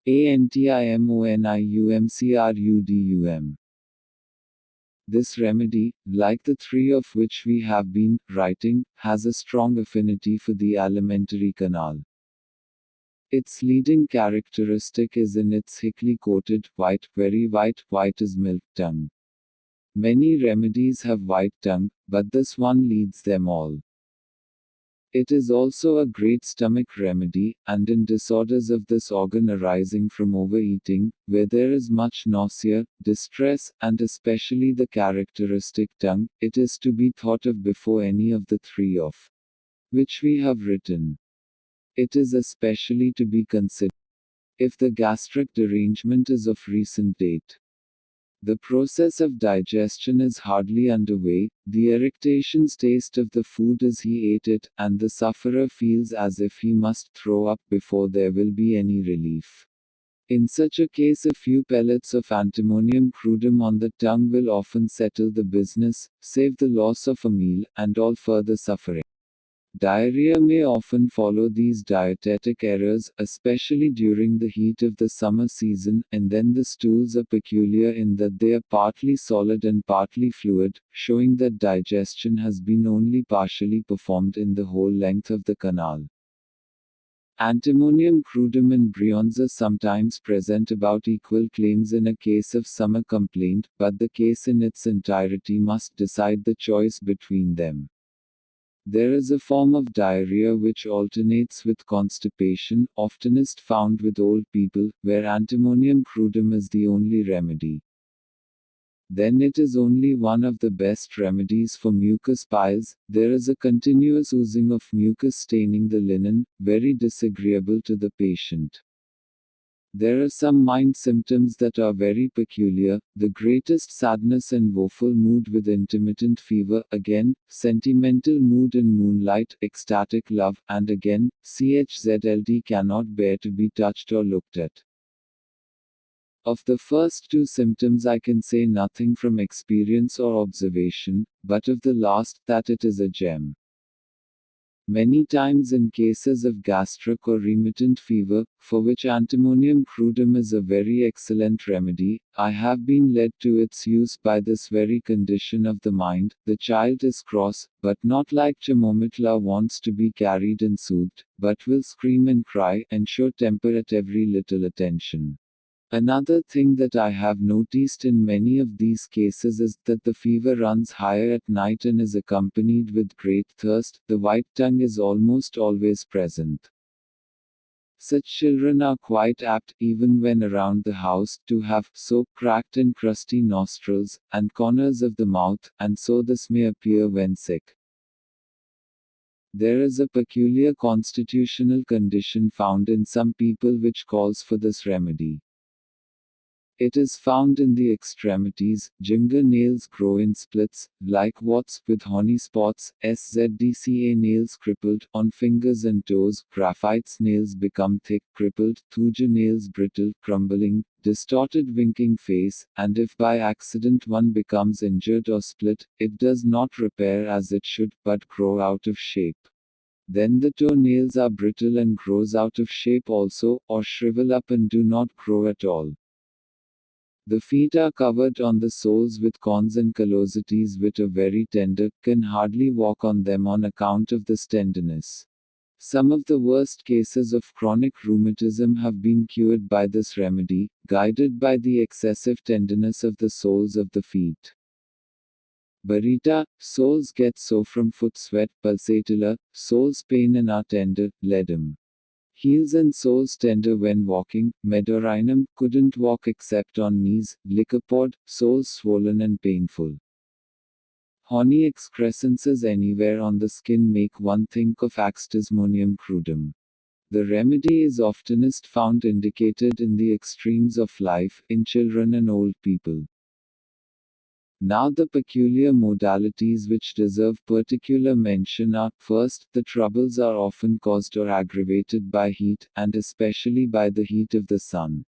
Antimonium. This remedy, like the three of which we have been writing, has a strong affinity for the alimentary canal. Its leading characteristic is in its thickly coated, very white as milk tongue. Many remedies have white tongue, but this one leads them all. It is also a great stomach remedy, and in disorders of this organ arising from overeating, where there is much nausea, distress, and especially the characteristic tongue, it is to be thought of before any of the three of which we have written. It is especially to be considered if the gastric derangement is of recent date. The process of digestion is hardly underway, the irritations taste of the food as he ate it, and the sufferer feels as if he must throw up before there will be any relief. In such a case, a few pellets of antimonium crudum on the tongue will often settle the business, save the loss of a meal, and all further suffering. Diarrhea may often follow these dietetic errors, especially during the heat of the summer season, and then the stools are peculiar in that they are partly solid and partly fluid, showing that digestion has been only partially performed in the whole length of the canal. Antimonium crudum and brionnes are sometimes present about equal claims in a case of summer complaint, but the case in its entirety must decide the choice between them. There is a form of diarrhea which alternates with constipation, oftenest found with old people, where antimonium crudum is the only remedy. Then it is only one of the best remedies for mucus piles. There is a continuous oozing of mucus staining the linen, very disagreeable to the patient. There are some mind symptoms that are very peculiar, the greatest sadness and woeful mood with intermittent fever, again, sentimental mood in moonlight, ecstatic love, and again, chzlt cannot bear to be touched or looked at. Of the first two symptoms I can say nothing from experience or observation, but of the last, that it is a gem. Many times in cases of gastric or remittent fever, for which antimonium crudum is a very excellent remedy, I have been led to its use by this very condition of the mind. The child is cross, but not like Chamomitla wants to be carried and soothed, but will scream and cry, and show temper at every little attention. Another thing that I have noticed in many of these cases is that the fever runs higher at night and is accompanied with great thirst. The white tongue is almost always present. Such children are quite apt, even when around the house, to have so cracked and crusty nostrils, and corners of the mouth, and so this may appear when sick. There is a peculiar constitutional condition found in some people which calls for this remedy. It is found in the extremities. Ginger nails grow in splits, like warts, with horny spots. SZDCA nails crippled, on fingers and toes. Graphite's nails become thick, crippled. Thuja nails brittle, crumbling, distorted winking face, and if by accident one becomes injured or split, it does not repair as it should, but grow out of shape. Then the toe nails are brittle and grows out of shape also, or shrivel up and do not grow at all. The feet are covered on the soles with corns and callosities which are very tender, can hardly walk on them on account of this tenderness. Some of the worst cases of chronic rheumatism have been cured by this remedy, guided by the excessive tenderness of the soles of the feet. Barita, soles get so from foot sweat. Pulsatilla, soles pain and are tender. Ledum. Heels and soles tender when walking. Medorinum, couldn't walk except on knees. Lycopod, soles swollen and painful. Horny excrescences anywhere on the skin make one think of Antimonium crudum. The remedy is oftenest found indicated in the extremes of life, in children and old people. Now the peculiar modalities which deserve particular mention are, first, the troubles are often caused or aggravated by heat, and especially by the heat of the sun.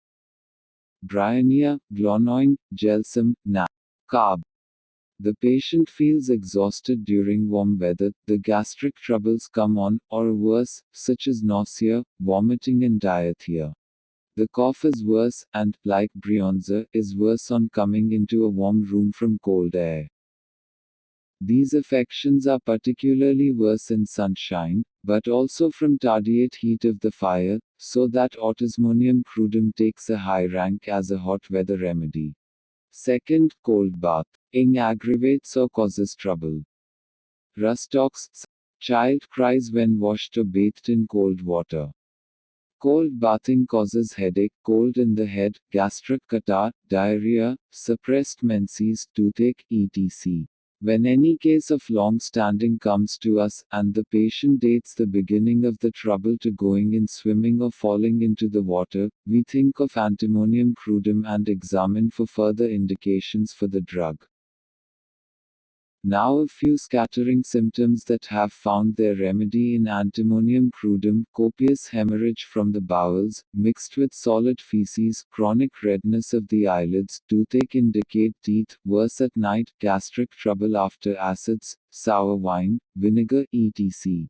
Bryonia, Glonoin, Gelsum, Na. Carb. The patient feels exhausted during warm weather, the gastric troubles come on, or worse, such as nausea, vomiting and diarrhea. The cough is worse, and, like bronzer, is worse on coming into a warm room from cold air. These affections are particularly worse in sunshine, but also from tardiate heat of the fire, so that Antimonium crudum takes a high rank as a hot weather remedy. Second, cold bath. Ing aggravates or causes trouble. Rustox. Child cries when washed or bathed in cold water. Cold bathing causes headache, cold in the head, gastric catarrh, diarrhea, suppressed menses, toothache, etc. When any case of long standing comes to us, and the patient dates the beginning of the trouble to going in swimming or falling into the water, we think of Antimonium crudum and examine for further indications for the drug. Now a few scattering symptoms that have found their remedy in Antimonium crudum: copious hemorrhage from the bowels, mixed with solid feces, chronic redness of the eyelids, toothache in decayed teeth, worse at night, gastric trouble after acids, sour wine, vinegar, etc.